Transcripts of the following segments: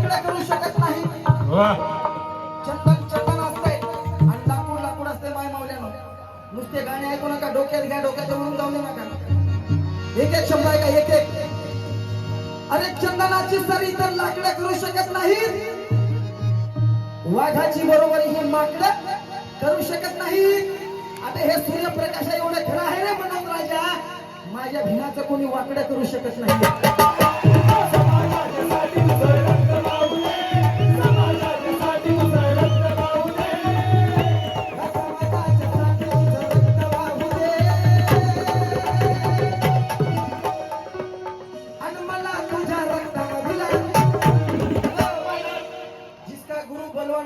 वाकडं करू शकत नाही. चंदन चंदन असते आणि लाकूड लाकूड असते. माय मावल्यानं नुसते गाणे ऐकू नका, डोक्यात घ्या, डोक्यात उडून जाऊ नका. एक एक शब्द ऐका, एक एक. अरे चंदनाची सरी तर लाकडं करू शकत नाही, वाघाची बरोबर ही माकडं करू शकत नाही. आता हे सूर्यप्रकाशा एवढं खरं आहे रे म्हणून राजा, माझ्या भिनाचं कोणी वाकडं करू शकत नाही.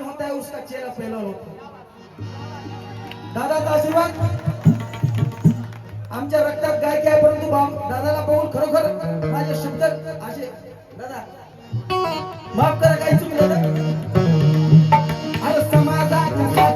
होता है उसका चेहरा पहलवान होता. दादाचा आशीर्वाद आमच्या रक्तात गायक आहे, परंतु दादाला पाहून खरोखर माझे शब्द असे. दादा माफ करा, काही चुकलं. अरे समाजाच्या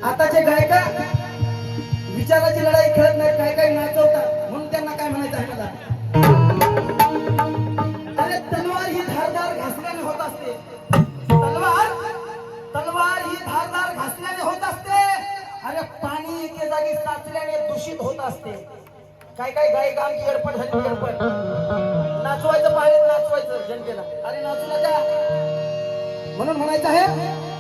आताचे गायक विचाराची लढाई खेळत नाही, काय काय नाचवतात. म्हणून त्यांना काय म्हणायचं आहे मला, अरे तलवार ही धारदार घासल्याने होत असते. तलवार ही धारदार घासल्याने होत असते. अरे पाणी एके जागी साचल्याने दूषित होत असते. काय काय गायक आमची गडपड झाली, गडपड नाचवायचं पाहिजे, नाचवायचं जनतेला. अरे नाचू नका म्हणून म्हणायचं आहे,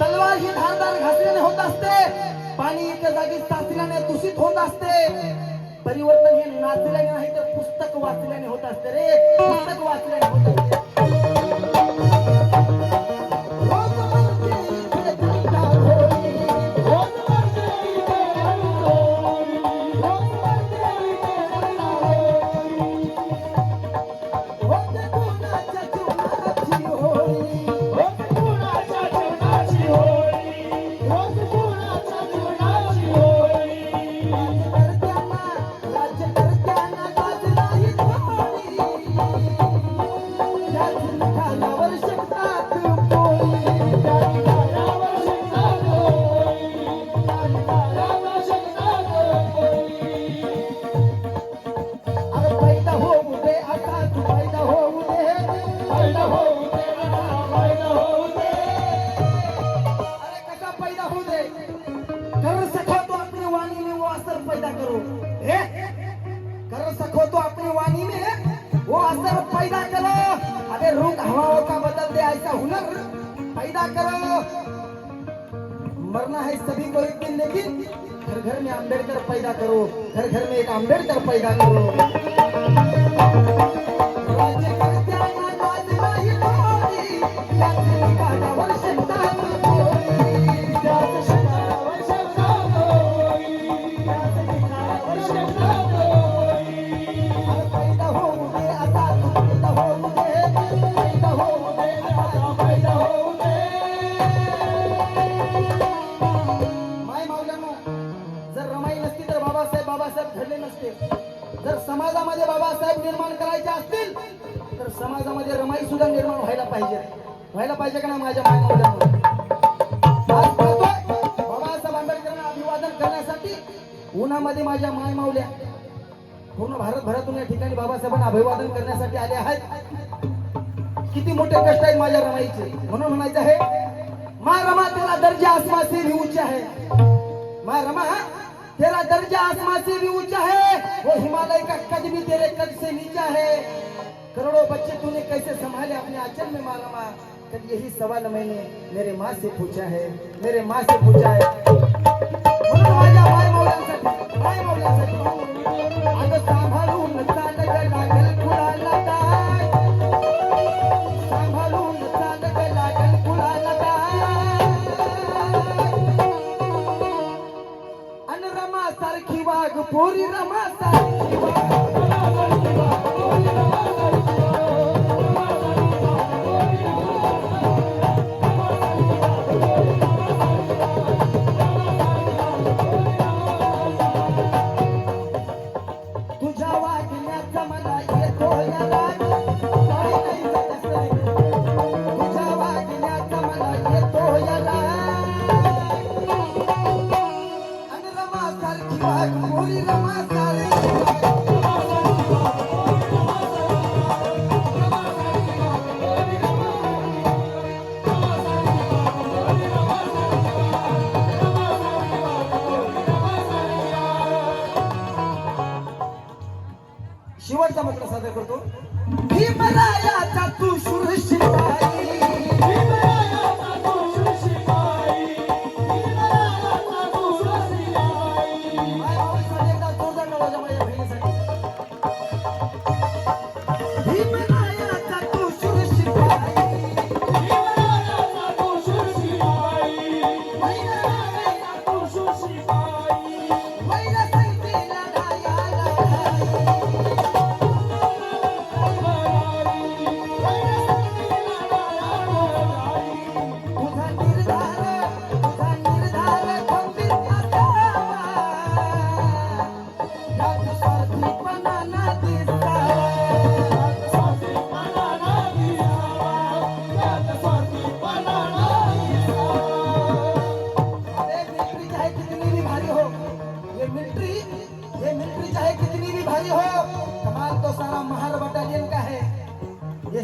तलवार ही धारदार घासल्याने होत असते, पाणी एका जागी साचल्याने दूषित होत असते. परिवर्तन हे नाचल्याने नाही तर पुस्तक वाचल्याने होत असते रे, पुस्तक वाचल्याने होत असते. पैदा करो, अरे रुख हवाओं का बदल दे ऐसा हुनर पैदा करो. मरना है सभी को एक दिन, लेकिन घर घर में अम्बेडकर पैदा करो, घर घर में एक अम्बेडकर पैदा करो. जर समाजामध्ये बाबासाहेब निर्माण करायचे असतील तर समाजामध्ये रमाई सुद्धा निर्माण व्हायला पाहिजे. व्हायला पाहिजे का ना माझ्या मायमावल्यांवर? आज पाहतोय बाबासाहेब आंबेडकरांना अभिवादन करण्यासाठी उन्हामध्ये माझ्या मायमावल्या पूर्ण भारतभरातून या ठिकाणी बाबासाहेबांना अभिवादन करण्यासाठी आले आहेत. किती मोठे कष्ट आहेत माझ्या रमाईचे. म्हणून म्हणायचं आहे माँ रमा तेरा दर्जा आसमां से भी ऊंचा है. माँ रमा तेरा दर्जा आसमां से भी ऊंचा है, वो हिमालय का कद भी तेरे कद से नीचा है. करोड़ों बच्चे तूने कैसे संभाले अपने आंचल में माँ रमा. कल यही सवाल मैंने मेरे माँ से पूछा है, मेरे माँ से पूछा है. म्हणून माझ्या मायमावल्यांसाठी अगं सांभाळून चाल ग लागल कुणाला काय. सांभाळून चाल ग लागल कुणाला काय. अन रमा सारखी वाघ पोरी रमा सारखी वाघ. शेवटचा मंत्र सादर करतो. भीमरायाचा तू शूर शिपाई. भीमरायाचा तू शूर शिपाई. भीमरायाचा तू शूर शिपाई. माझ्या एकदा जोरदार आवाज माझ्या बहिणीसाठी. भीमरायाचा तू शूर शिपाई. भीमरायाचा तू शूर शिपाई. भीमरायाचा तू शूर शिपाई. वैरा संगीला गायाला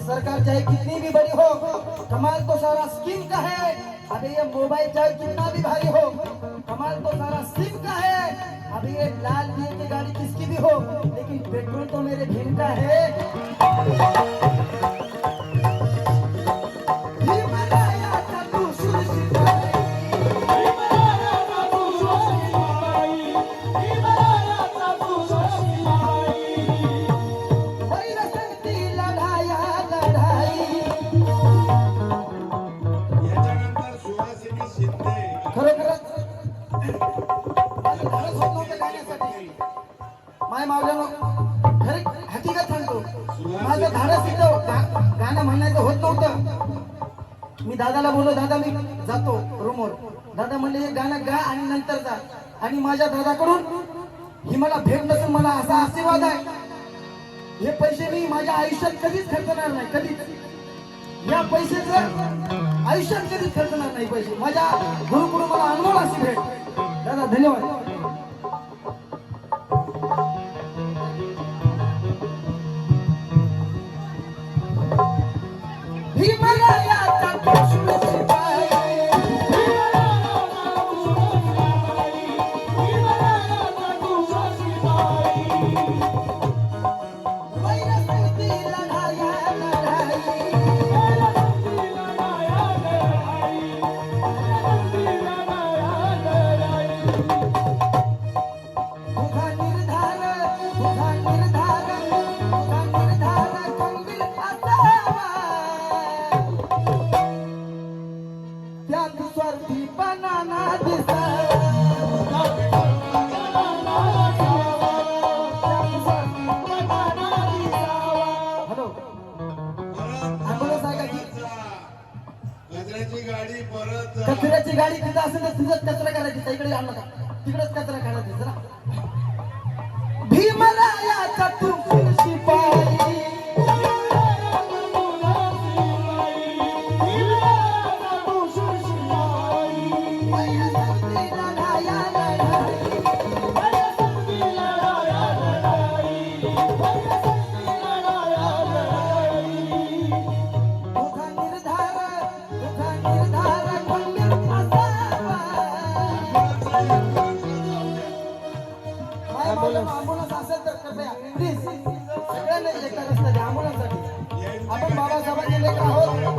सरकार चाहे कितनी भी बड़ी हो, कमाल तो सारा स्कीम का है. अबे ये मोबाइल चाहे कितना भी भारी हो, कमाल तो सारा स्कीम का है. अबे ये लाल दिए की गाड़ी किसकी भी हो, लेकिन पेट्रोल तो मेरे भीम का है. माय मावल्यानो खरे हकीकत सांगतो, माझं धाडस इथं गाणं म्हणण्याचं होत नव्हतं. मी दादाला बोललो, दादा मी जातो रूमवर. दादा म्हणले हे गाणं गा आणि नंतर जा. आणि माझ्या दादाकडून ही मला भेट नसून मला असा आशीर्वाद आहे. हे पैसे मी माझ्या आयुष्यात कधीच खर्चणार नाही, कधीच. या पैशाचं आयुष्यात कधीच खर्चणार नाही पैसे. माझ्या गुरुकडून मला अनुभव अशी भेट. दादा धन्यवाद. कचऱ्याची गाडी तिथं असेल तर तिथंच कचरा करायची, इकडे आणू नका, तिकडेच कचरा काढायचा. जरा भीमरायाचा तू शिपाई. गिरधारी